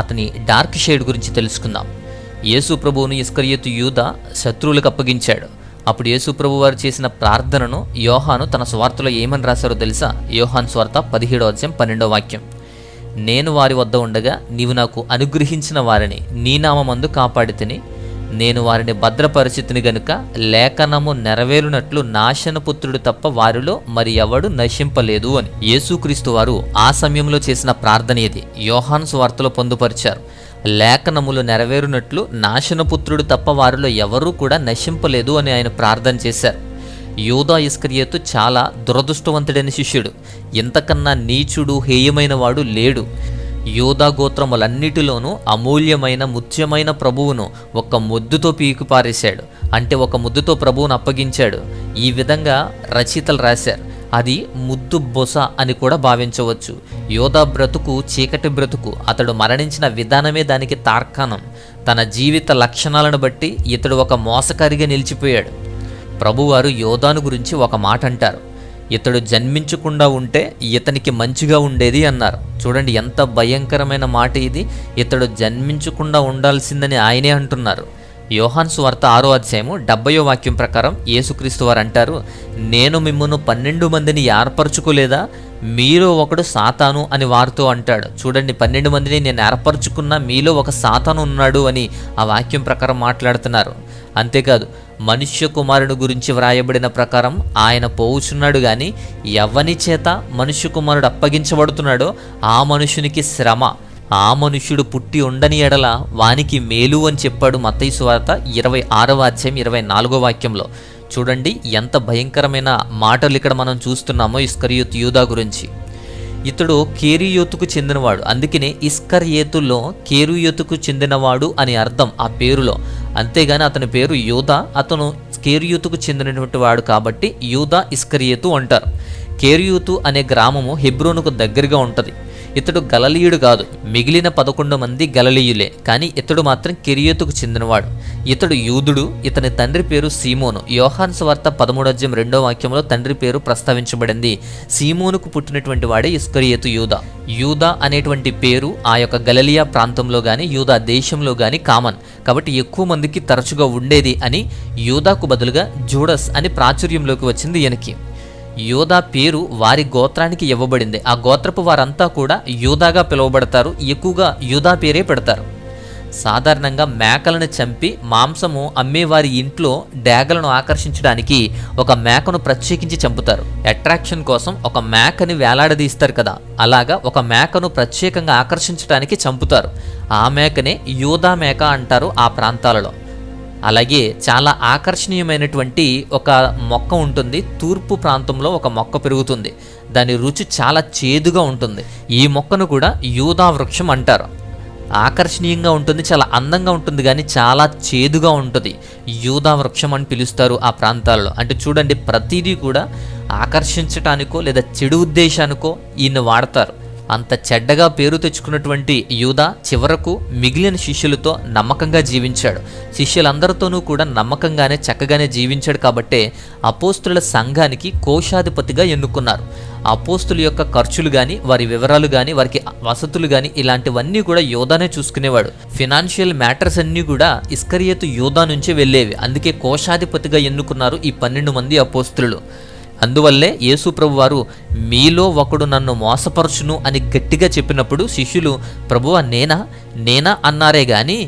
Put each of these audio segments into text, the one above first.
అతని dark shade గురించి తెలుసుకుందాం. యేసు ప్రభువును ఇస్కరియోతు యూదా శత్రువులకు అప్పగించాడు. అప్పుడు యేసు ప్రభు వారు చేసిన ప్రార్థనను యోహాను తన స్వార్థలో ఏమని రాశారో తెలుసా? యోహాను స్వార్థ 17:12. నేను వారి వద్ద ఉండగా నీవు నాకు అనుగ్రహించిన వారిని నీ నామమందు కాపాడితిని, నేను వారిని భద్రపరిచితిని గనుక లేఖనము నెరవేరునట్లు నాశనపుత్రుడు తప్ప వారిలో మరి ఎవడు నశింపలేదు అని. యేసుక్రీస్తు వారు ఆ సమయంలో చేసిన ప్రార్థన ఇది యోహాను సువార్తలో పొందుపరిచారు. లేఖనములు నెరవేరునట్లు నాశనపుత్రుడు తప్ప వారిలో ఎవరూ కూడా నశింపలేదు అని ఆయన ప్రార్థన చేశారు. యూదా ఇస్కరియోతు చాలా దురదృష్టవంతుడైన శిష్యుడు. ఇంతకన్నా నీచుడు హేయమైన వాడు లేడు. యూదా గోత్రములన్నిటిలోనూ అమూల్యమైన ముత్యమైన ప్రభువును ఒక ముద్దుతో పీకి పారేశాడు. అంటే ఒక ముద్దుతో ప్రభువును అప్పగించాడు. ఈ విధంగా రచయితలు రాశారు. అది ముద్దు బొస అని కూడా భావించవచ్చు. యోధా బ్రతుకు చీకటి బ్రతుకు. అతడు మరణించిన విధానమే దానికి తార్కాణం. తన జీవిత లక్షణాలను బట్టి ఇతడు ఒక మోసకారిగా నిలిచిపోయాడు. ప్రభువారు యోధాను గురించి ఒక మాట అంటారు, ఇతడు జన్మించకుండా ఉంటే ఇతనికి మంచిగా ఉండేది అన్నారు. చూడండి ఎంత భయంకరమైన మాట ఇది. ఇతడు జన్మించకుండా ఉండాల్సిందని ఆయనే అంటున్నారు. యోహాను సువార్త 6:70 ప్రకారం యేసుక్రీస్తు వారు అంటారు, నేను మిమ్మును 12 మందిని ఏర్పరచుకోలేదా? మీలో ఒకడు సాతాను అని వారితో అంటాడు. చూడండి 12 మందిని నేను ఏర్పరచుకున్నా మీలో ఒక సాతాను ఉన్నాడు అని ఆ వాక్యం ప్రకారం మాట్లాడుతున్నారు. అంతేకాదు మనుష్య కుమారుడు గురించి వ్రాయబడిన ప్రకారం ఆయన పోవుచున్నాడు, కానీ ఎవని చేత మనుష్య కుమారుడు అప్పగించబడుతున్నాడో ఆ మనుషునికి శ్రమ, ఆ మనుష్యుడు పుట్టి ఉండని ఎడల వానికి మేలు అని చెప్పాడు మత్తయి సువార్త 26:24. చూడండి ఎంత భయంకరమైన మాటలు ఇక్కడ మనం చూస్తున్నామో ఇస్కరియోతు యూదా గురించి. ఇతడు కేరియోతుకు చెందినవాడు. అందుకనే ఇస్కరియోతులో కేరియోతుకు చెందినవాడు అని అర్థం ఆ పేరులో. అంతేగాని అతని పేరు యూదా, అతను కేరియోతుకు చెందినటువంటి వాడు కాబట్టి యూదా ఇస్కరియోతు అంటారు. కేరియోతు అనే గ్రామము హెబ్రోనుకు దగ్గరగా ఉంటుంది. ఇతడు గలలీయుడు కాదు. మిగిలిన 11 మంది గలలీయులే, కానీ ఇతడు మాత్రం కెరియోతుకు చెందినవాడు. ఇతడు యూదుడు. ఇతని తండ్రి పేరు సీమోను. యోహాను సువార్త 13:2 తండ్రి పేరు ప్రస్తావించబడింది. సీమోనుకు పుట్టినటువంటి వాడే ఇస్కరియోతు యూదా. యూదా అనేటువంటి పేరు ఆ యొక్క గలిలియా ప్రాంతంలో కానీ యూదా దేశంలో కానీ కామన్ కాబట్టి ఎక్కువ మందికి తరచుగా ఉండేది అని యూదాకు బదులుగా జూడస్ అని ప్రాచుర్యంలోకి వచ్చింది ఈయనకి. యూదా పేరు వారి గోత్రానికి ఇవ్వబడింది. ఆ గోత్రపు వారంతా కూడా యూదాగా పిలువబడతారు. ఎక్కువగా యూదా పేరే పెడతారు. సాధారణంగా మేకలను చంపి మాంసము అమ్మేవారి ఇంట్లో డేగలను ఆకర్షించడానికి ఒక మేకను ప్రత్యేకించి చంపుతారు. అట్రాక్షన్ కోసం ఒక మేకని వేలాడదీస్తారు కదా, అలాగా ఒక మేకను ప్రత్యేకంగా ఆకర్షించడానికి చంపుతారు. ఆ మేకనే యూదా మేక అంటారు ఆ ప్రాంతాలలో. అలాగే చాలా ఆకర్షణీయమైనటువంటి ఒక మొక్క ఉంటుంది. తూర్పు ప్రాంతంలో ఒక మొక్క పెరుగుతుంది. దాని రుచి చాలా చేదుగా ఉంటుంది. ఈ మొక్కను కూడా యూదా వృక్షం అంటారు. ఆకర్షణీయంగా ఉంటుంది, చాలా అందంగా ఉంటుంది, కానీ చాలా చేదుగా ఉంటుంది. యూదా వృక్షం అని పిలుస్తారు ఆ ప్రాంతాల్లో. అంటే చూడండి ప్రతిదీ కూడా ఆకర్షించటానికో లేదా చెడు ఉద్దేశానికో ఈయన వాడతారు. అంత చెడ్డగా పేరు తెచ్చుకున్నటువంటి యూదా చివరకు మిగిలిన శిష్యులతో నమ్మకంగా జీవించాడు. శిష్యులందరితోనూ కూడా నమ్మకంగానే చక్కగానే జీవించాడు. కాబట్టే అపోస్తుల సంఘానికి కోశాధిపతిగా ఎన్నుకున్నారు. అపోస్తుల యొక్క ఖర్చులు కానీ వారి వివరాలు కానీ వారికి వసతులు కానీ ఇలాంటివన్నీ కూడా యూదానే చూసుకునేవాడు. ఫినాన్షియల్ మ్యాటర్స్ అన్నీ కూడా ఇస్కరియోతు యూదా నుంచే వెళ్ళేవి. అందుకే కోశాధిపతిగా ఎన్నుకున్నారు ఈ 12 మంది అపోస్తులు. అందువల్లే యేసు ప్రభు వారు మీలో ఒకడు నన్ను మోసపరచును అని గట్టిగా చెప్పినప్పుడు శిష్యులు ప్రభువా నేనా అన్నారే గాని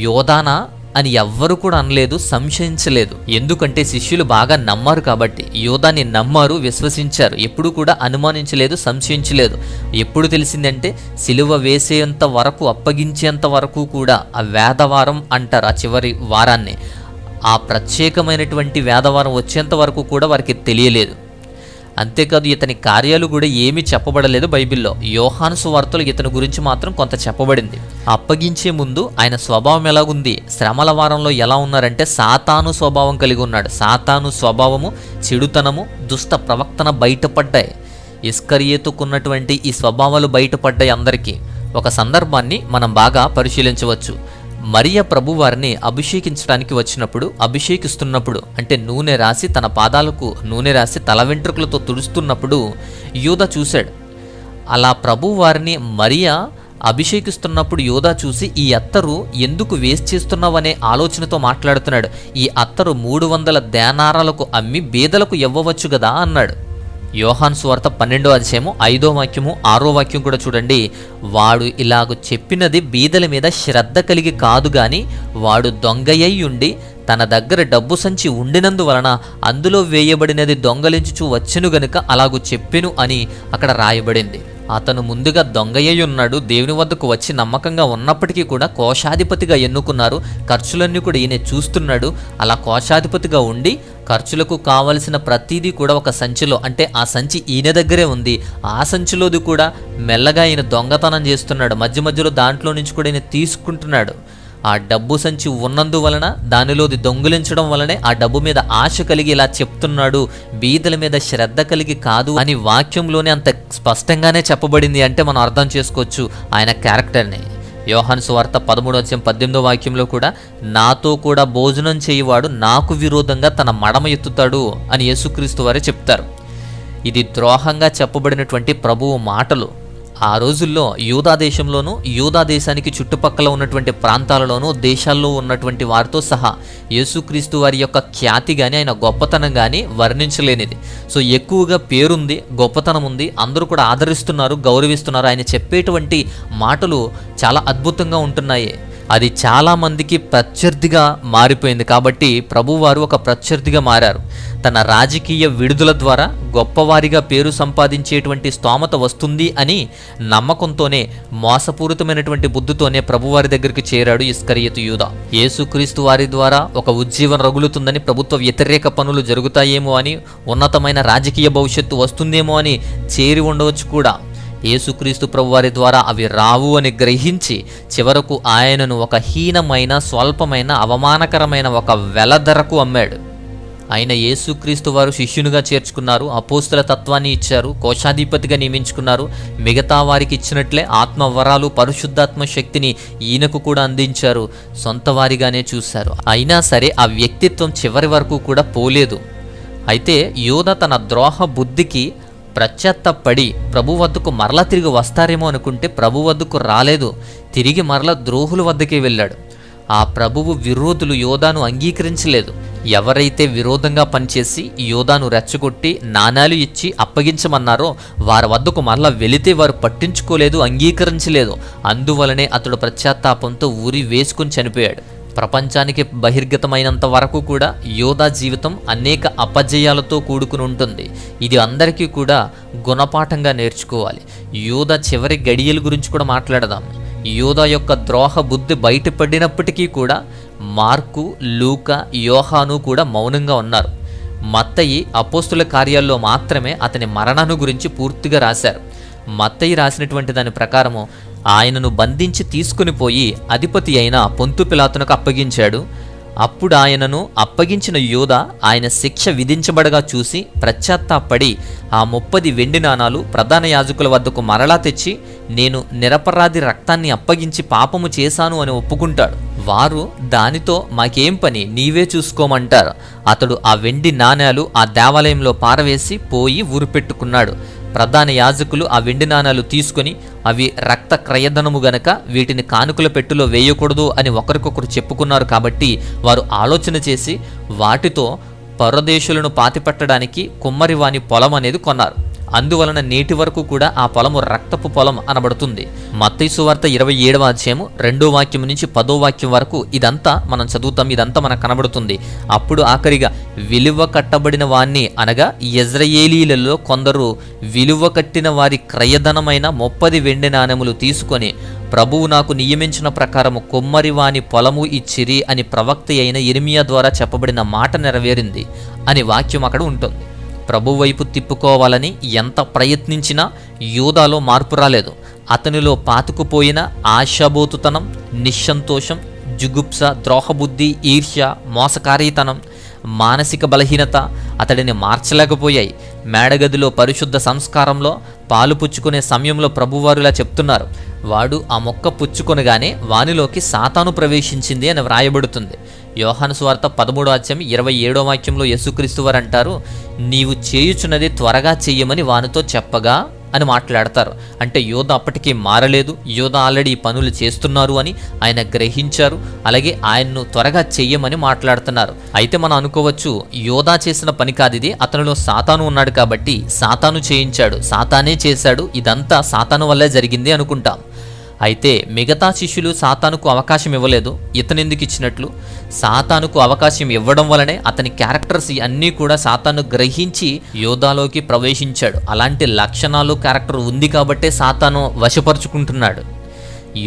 యోధానా అని ఎవ్వరు కూడా అనలేదు, సంశయించలేదు. ఎందుకంటే శిష్యులు బాగా నమ్మారు కాబట్టి. యోధాని నమ్మారు, విశ్వసించారు. ఎప్పుడు కూడా అనుమానించలేదు, సంశయించలేదు. ఎప్పుడు తెలిసిందంటే సిలువ వేసేంత వరకు, అప్పగించేంత వరకు కూడా ఆ వేదవారం అంటారు ఆ చివరి వారాన్ని. ఆ ప్రత్యేకమైనటువంటి వేదవారం వచ్చేంత వరకు కూడా వారికి తెలియలేదు. అంతేకాదు ఇతని కార్యాలు కూడా ఏమీ చెప్పబడలేదు బైబిల్లో. యోహాను సువార్తలో ఇతని గురించి మాత్రం కొంత చెప్పబడింది. అప్పగించే ముందు ఆయన స్వభావం ఎలాగుంది, శ్రమల వారంలో ఎలా ఉన్నారంటే సాతాను స్వభావం కలిగి ఉన్నాడు. సాతాను స్వభావము, చెడుతనము, దుష్ట ప్రవక్తన బయటపడ్డాయి. ఇస్కరియోతుకున్నటువంటి ఈ స్వభావాలు బయటపడ్డాయి అందరికీ. ఒక సందర్భాన్ని మనం బాగా పరిశీలించవచ్చు. మరియ ప్రభు వారిని అభిషేకించడానికి వచ్చినప్పుడు, అభిషేకిస్తున్నప్పుడు అంటే నూనె రాసి తన పాదాలకు నూనె రాసి తల వెంట్రుకలతో తుడుస్తున్నప్పుడు యూదా చూశాడు. అలా ప్రభు వారిని మరియ అభిషేకిస్తున్నప్పుడు యోధా చూసి ఈ అత్తరు ఎందుకు వేస్ట్ చేస్తున్నావనే ఆలోచనతో మాట్లాడుతున్నాడు. ఈ అత్తరు 300 దేనారాలకు అమ్మి బీదలకు ఇవ్వవచ్చు కదా అన్నాడు. యోహాను సువార్త 12వ అధ్యాయము 5వ వాక్యము 6వ వాక్యం కూడా చూడండి. వాడు ఇలాగ చెప్పినది బీదల మీద శ్రద్ధ కలిగి కాదు గాని వాడు దొంగయ్యి ఉండి తన దగ్గర డబ్బు సంచి ఉండినందువలన అందులో వేయబడినది దొంగలించుచూ వచ్చెను గనుక అలాగూ చెప్పెను అని అక్కడ రాయబడింది. అతను ముందుగా దొంగయ్య ఉన్నాడు. దేవుని వద్దకు వచ్చి నమ్మకంగా ఉన్నప్పటికీ కూడా కోశాధిపతిగా ఎన్నుకున్నారు. ఖర్చులన్నీ కూడా ఈయన చూస్తున్నాడు. అలా కోశాధిపతిగా ఉండి ఖర్చులకు కావలసిన ప్రతిదీ కూడా ఒక సంచిలో, అంటే ఆ సంచి ఈయన దగ్గరే ఉంది. ఆ సంచిలోది కూడా మెల్లగా ఈయన దొంగతనం చేస్తున్నాడు. మధ్య మధ్యలో దాంట్లో నుంచి కూడా ఈయన తీసుకుంటున్నాడు. ఆ డబ్బు సంచి ఉన్నందువలన దానిలోది దొంగిలించడం వలనే ఆ డబ్బు మీద ఆశ కలిగి ఇలా చెప్తున్నాడు, బీదల మీద శ్రద్ధ కలిగి కాదు అని వాక్యంలోనే అంత స్పష్టంగానే చెప్పబడింది. అంటే మనం అర్థం చేసుకోవచ్చు ఆయన క్యారెక్టర్ని. యోహాను సువార్త 13వ అధ్యాయం 18వ వాక్యంలో కూడా నాతో కూడా భోజనం చేయవాడు నాకు విరోధంగా తన మడమ ఎత్తుతాడు అని యేసుక్రీస్తు వారే చెప్తారు. ఇది ద్రోహంగా చెప్పబడినటువంటి ప్రభువు మాటలు. ఆ రోజుల్లో యూదా దేశంలోనూ, యూదా దేశానికి చుట్టుపక్కల ఉన్నటువంటి ప్రాంతాలలోనూ, దేశాల్లో ఉన్నటువంటి వారితో సహా యేసుక్రీస్తు వారి యొక్క ఖ్యాతి కానీ ఆయన గొప్పతనం కానీ వర్ణించలేనిది. సో ఎక్కువగా పేరుంది, గొప్పతనం ఉంది, అందరూ కూడా ఆదరిస్తున్నారు, గౌరవిస్తున్నారు. ఆయన చెప్పేటువంటి మాటలు చాలా అద్భుతంగా ఉంటున్నాయి. అది చాలామందికి ప్రత్యర్థిగా మారిపోయింది. కాబట్టి ప్రభువారు ఒక ప్రత్యర్థిగా మారారు. తన రాజకీయ విడుదల ద్వారా గొప్పవారిగా పేరు సంపాదించేటువంటి స్తోమత వస్తుంది అని నమ్మకంతోనే, మోసపూరితమైనటువంటి బుద్ధితోనే ప్రభువారి దగ్గరికి చేరాడు ఇస్కరియోతు యూదా. యేసుక్రీస్తు వారి ద్వారా ఒక ఉజ్జీవం రగులుతుందని, ప్రభుత్వ వ్యతిరేక పనులు జరుగుతాయేమో అని, ఉన్నతమైన రాజకీయ భవిష్యత్తు వస్తుందేమో అని చేరి ఉండవచ్చు కూడా. యేసుక్రీస్తు ప్రభువారి ద్వారా అవి రావు అని గ్రహించి చివరకు ఆయనను ఒక హీనమైన, స్వల్పమైన, అవమానకరమైన ఒక వెలధరకు అమ్మాడు. ఆయన యేసుక్రీస్తు వారు శిష్యునిగా చేర్చుకున్నారు, అపోస్తుల తత్వాన్ని ఇచ్చారు, కోశాధిపతిగా నియమించుకున్నారు. మిగతా వారికి ఇచ్చినట్లే ఆత్మ వరాలు, పరిశుద్ధాత్మ శక్తిని ఈయనకు కూడా అందించారు. సొంత వారిగానే చూశారు. అయినా సరే ఆ వ్యక్తిత్వం చివరి వరకు కూడా పోలేదు. అయితే యోధా తన ద్రోహ బుద్ధికి పశ్చాత్తాపడి ప్రభు వద్దకు మరలా తిరిగి వస్తారేమో అనుకుంటే ప్రభు వద్దకు రాలేదు. తిరిగి మరలా ద్రోహుల వద్దకే వెళ్ళాడు. ఆ ప్రభువు విరోధులు యోధాను అంగీకరించలేదు. ఎవరైతే విరోధంగా పనిచేసి యోధాను రెచ్చగొట్టి నాణాలు ఇచ్చి అప్పగించమన్నారో వారి వద్దకు మరలా వెళితే వారు పట్టించుకోలేదు, అంగీకరించలేదు. అందువలనే అతడు పశ్చాత్తాపంతో ఊరి వేసుకుని చనిపోయాడు. ప్రపంచానికి బహిర్గతమైనంత వరకు కూడా యోధా జీవితం అనేక అపజయాలతో కూడుకుని ఉంటుంది. ఇది అందరికీ కూడా గుణపాఠంగా నేర్చుకోవాలి. యోధా చివరి గడియల గురించి కూడా మాట్లాడదాం. యోధా యొక్క ద్రోహ బుద్ధి బయటపడినప్పటికీ కూడా మార్కు, లూకా, యోహాను కూడా మౌనంగా ఉన్నారు. మత్తయి అపోస్తుల కార్యాల్లో మాత్రమే అతని మరణాన్ని గురించి పూర్తిగా రాశారు. మత్తయి రాసినటువంటి దాని ప్రకారము ఆయనను బంధించి తీసుకుని పోయి అధిపతి అయిన పొంతు పిలాతునకు అప్పగించాడు. అప్పుడు ఆయనను అప్పగించిన యోధా ఆయన శిక్ష విధించబడగా చూసి పశ్చాత్తాపడి ఆ 30 వెండి నాణాలు ప్రధాన యాజకుల వద్దకు మరలా తెచ్చి నేను నిరపరాధి రక్తాన్ని అప్పగించి పాపము చేశాను అని ఒప్పుకుంటాడు. వారు దానితో మాకేం పని, నీవే చూసుకోమంటారు. అతడు ఆ వెండి నాణాలు ఆ దేవాలయంలో పారవేసి పోయి ఊరు పెట్టుకున్నాడు. ప్రధాన యాజకులు ఆ వెండి నాణాలు తీసుకుని అవి రక్త క్రయధనము గనక వీటిని కానుకల పెట్టులో వేయకూడదు అని ఒకరికొకరు చెప్పుకున్నారు. కాబట్టి వారు ఆలోచన చేసి వాటితో పరదేశులను పాతిపెట్టడానికి కుమ్మరివాని పొలం అనేది కొన్నారు. అందువలన నేటి వరకు కూడా ఆ పొలము రక్తపు పొలం అనబడుతుంది. మత్తయి సువార్త 27వ అధ్యాయము 2వ వాక్యం నుంచి 10వ వాక్యం వరకు ఇదంతా మనం చదువుతాం. ఇదంతా మనకు కనబడుతుంది. అప్పుడు ఆఖరిగా విలువ కట్టబడిన వాణ్ణి, అనగా ఇజ్రాయేలీలలో కొందరు విలువ కట్టిన వారి క్రయధనమైన 30 వెండి నాణెములు తీసుకొని ప్రభువు నాకు నియమించిన ప్రకారము కుమ్మరివాని పొలము ఇచ్చిరి అని ప్రవక్త అయిన యిర్మీయా ద్వారా చెప్పబడిన మాట నెరవేరింది అని వాక్యం అక్కడ ఉంటుంది. ప్రభు వైపు తిప్పుకోవాలని ఎంత ప్రయత్నించినా యూదాలో మార్పు రాలేదు. అతనిలో పాతుకుపోయిన ఆశాబోతుతనం, నిస్సంతోషం, జుగుప్స, ద్రోహబుద్ధి, ఈర్ష్య, మోసకారీతనం, మానసిక బలహీనత అతడిని మార్చలేకపోయాయి. మేడగదిలో పరిశుద్ధ సంస్కారంలో పాలు పుచ్చుకునే సమయంలో ప్రభువారులా చెప్తున్నారు, వాడు ఆ మొక్క పుచ్చుకొనగానే వానిలోకి సాతాను ప్రవేశించింది అని వ్రాయబడుతుంది. యోహాను సువార్త 13వ అధ్యాయం 27వ వాక్యంలో యేసుక్రీస్తు వారు అంటారు, నీవు చేయుచున్నది త్వరగా చెయ్యమని వానితో చెప్పగా అని మాట్లాడతారు. అంటే యోధ అప్పటికీ మారలేదు, యోధ ఆల్రెడీ ఈ పనులు చేస్తున్నారు అని ఆయన గ్రహించారు. అలాగే ఆయన్ను త్వరగా చెయ్యమని మాట్లాడుతున్నారు. అయితే మనం అనుకోవచ్చు, యోధ చేసిన పని కాదు ఇది, అతనిలో సాతాను ఉన్నాడు కాబట్టి సాతాను చేయించాడు, సాతానే చేశాడు, ఇదంతా సాతాను వల్లే జరిగింది అనుకుంటాం. అయితే మిగతా శిష్యులు సాతానుకు అవకాశం ఇవ్వలేదు, ఇతనెందుకు ఇచ్చినట్లు? సాతానుకు అవకాశం ఇవ్వడం వలనే అతని క్యారెక్టర్స్ అన్నీ కూడా సాతాను గ్రహించి యోధాలోకి ప్రవేశించాడు. అలాంటి లక్షణాలు క్యారెక్టర్ ఉంది కాబట్టే సాతాను వశపరుచుకుంటున్నాడు.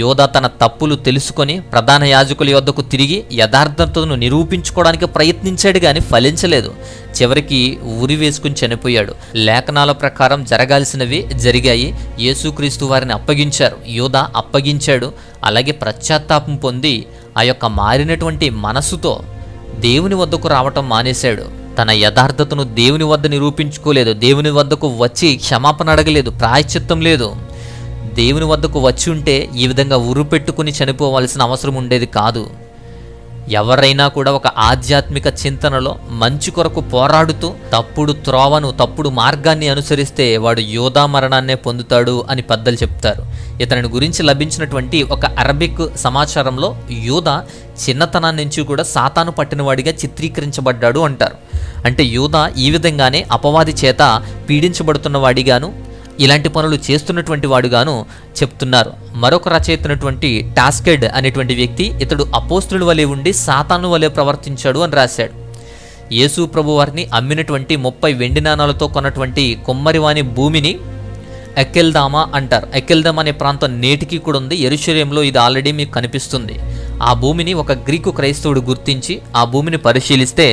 యోధ తన తప్పులు తెలుసుకొని ప్రధాన యాజకుల యొద్దకు తిరిగి యథార్థతను నిరూపించుకోవడానికి ప్రయత్నించాడు, కానీ ఫలించలేదు. చివరికి ఉరి వేసుకుని చనిపోయాడు. లేఖనాల ప్రకారం జరగాల్సినవి జరిగాయి. యేసుక్రీస్తు వారిని అప్పగించారు, యోధ అప్పగించాడు. అలాగే పశ్చాత్తాపం పొంది ఆ యొక్క మారినటువంటి మనసుతో దేవుని వద్దకు రావటం మానేశాడు. తన యథార్థతను దేవుని వద్ద నిరూపించుకోలేదు, దేవుని వద్దకు వచ్చి క్షమాపణ అడగలేదు, ప్రాయశ్చిత్తం లేదు. దేవుని వద్దకు వచ్చి ఉంటే ఈ విధంగా ఉరు పెట్టుకుని చనిపోవాల్సిన అవసరం ఉండేది కాదు. ఎవరైనా కూడా ఒక ఆధ్యాత్మిక చింతనలో మంచి కొరకు పోరాడుతూ తప్పుడు త్రోవను, తప్పుడు మార్గాన్ని అనుసరిస్తే వాడు యోధా మరణాన్నే పొందుతాడు అని పెద్దలు చెప్తారు. ఇతని గురించి లభించినటువంటి ఒక అరబిక్ సమాచారంలో యోధ చిన్నతనాన్ని నుంచి కూడా సాతాను పట్టినవాడిగా చిత్రీకరించబడ్డాడు అంటారు. అంటే యోధ ఈ విధంగానే అపవాది చేత పీడించబడుతున్న వాడిగాను, ఇలాంటి పనులు చేస్తున్నటువంటి వాడుగాను చెప్తున్నారు. మరొక రచయితనటువంటి టాస్కెడ్ అనేటువంటి వ్యక్తి ఇతడు అపోస్తుల వలె ఉండి సాతాను వలె ప్రవర్తించాడు అని రాశాడు. యేసు ప్రభు వారిని అమ్మినటువంటి 30 వెండి నాణాలతో కొన్నటువంటి కొమ్మరివాని భూమిని ఎకెల్దామా అంటారు. ఎకెల్దామా అనే ప్రాంతం నేటికి కూడా ఉంది. యెరూషలేములో ఇది ఆల్రెడీ మీకు కనిపిస్తుంది. ఆ భూమిని ఒక గ్రీకు క్రైస్తవుడు గుర్తించి ఆ భూమిని పరిశీలిస్తే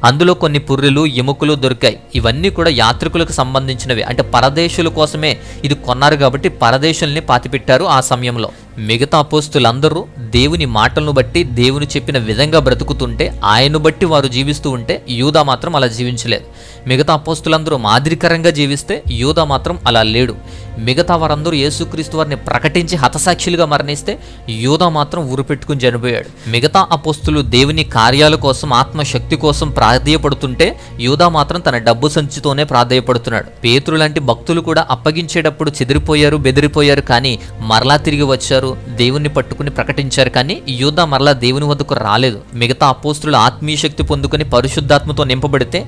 అందులో కొన్ని పుర్రెలు, ఎముకలు దొరికాయి. ఇవన్నీ కూడా యాత్రికులకు సంబంధించినవి. అంటే పరదేశుల కోసమే ఇది కొన్నారు కాబట్టి పరదేశుల్ని పాతిపెట్టారు ఆ సమయంలో. మిగతా అపోస్తులందరూ దేవుని మాటలను బట్టి, దేవుని చెప్పిన విధంగా బ్రతుకుతుంటే, ఆయన్ను బట్టి వారు జీవిస్తూ ఉంటే, యూదా మాత్రం అలా జీవించలేదు. మిగతా అపోస్తులందరూ మాదిరికరంగా జీవిస్తే యూదా మాత్రం అలా లేడు. మిగతా వారందరూ యేసుక్రీస్తు వారిని ప్రకటించి హతసాక్షులుగా మరణిస్తే యూదా మాత్రం ఊరు పెట్టుకుని చనిపోయాడు. మిగతా అపోస్తులు దేవుని కార్యాల కోసం, ఆత్మశక్తి కోసం ప్రాధేయపడుతుంటే యూదా మాత్రం తన డబ్బు సంచితోనే ప్రాధేయపడుతున్నాడు. పేతురు లాంటి భక్తులు కూడా అప్పగించేటప్పుడు చెదిరిపోయారు, బెదిరిపోయారు, కానీ మరలా తిరిగి వచ్చారు, దేవుణ్ణి పట్టుకుని ప్రకటించారు. కానీ యూదా మరలా దేవుని వద్దకు రాలేదు. మిగతా అపోస్తులు ఆత్మీయ శక్తి పొందుకొని పరిశుద్ధాత్మతో నింపబడితే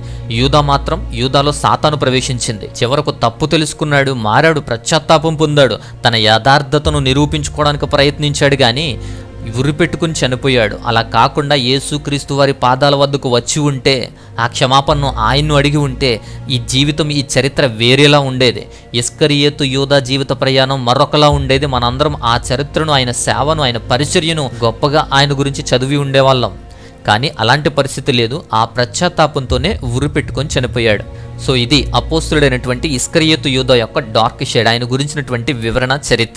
యూదాలో సాతాను ప్రవేశించింది. చివరకు తప్పు తెలుసుకున్నాడు, మారాడు, పశ్చాత్తాపం పొందాడు, తన యథార్థతను నిరూపించుకోవడానికి ప్రయత్నించాడు, కానీ ఉరి పెట్టుకుని చనిపోయాడు. అలా కాకుండా యేసుక్రీస్తు వారి పాదాల వద్దకు వచ్చి ఉంటే, ఆ క్షమాపణను ఆయన్ను అడిగి ఉంటే ఈ జీవితం, ఈ చరిత్ర వేరేలా ఉండేది. ఇస్కరియోతు యూదా జీవిత ప్రయాణం మరొకలా ఉండేది. మనందరం ఆ చరిత్రను, ఆయన సేవను, ఆయన పరిచర్యను గొప్పగా ఆయన గురించి చదివి ఉండేవాళ్ళం. కానీ అలాంటి పరిస్థితి లేదు. ఆ పశ్చాత్తాపంతోనే ఉరి పెట్టుకొని చనిపోయాడు. సో ఇది అపోస్తులుడైనటువంటి ఇస్కరియోతు యూదా యొక్క డార్క్ షేడ్, ఆయన గురించినటువంటి వివరణ, చరిత్ర.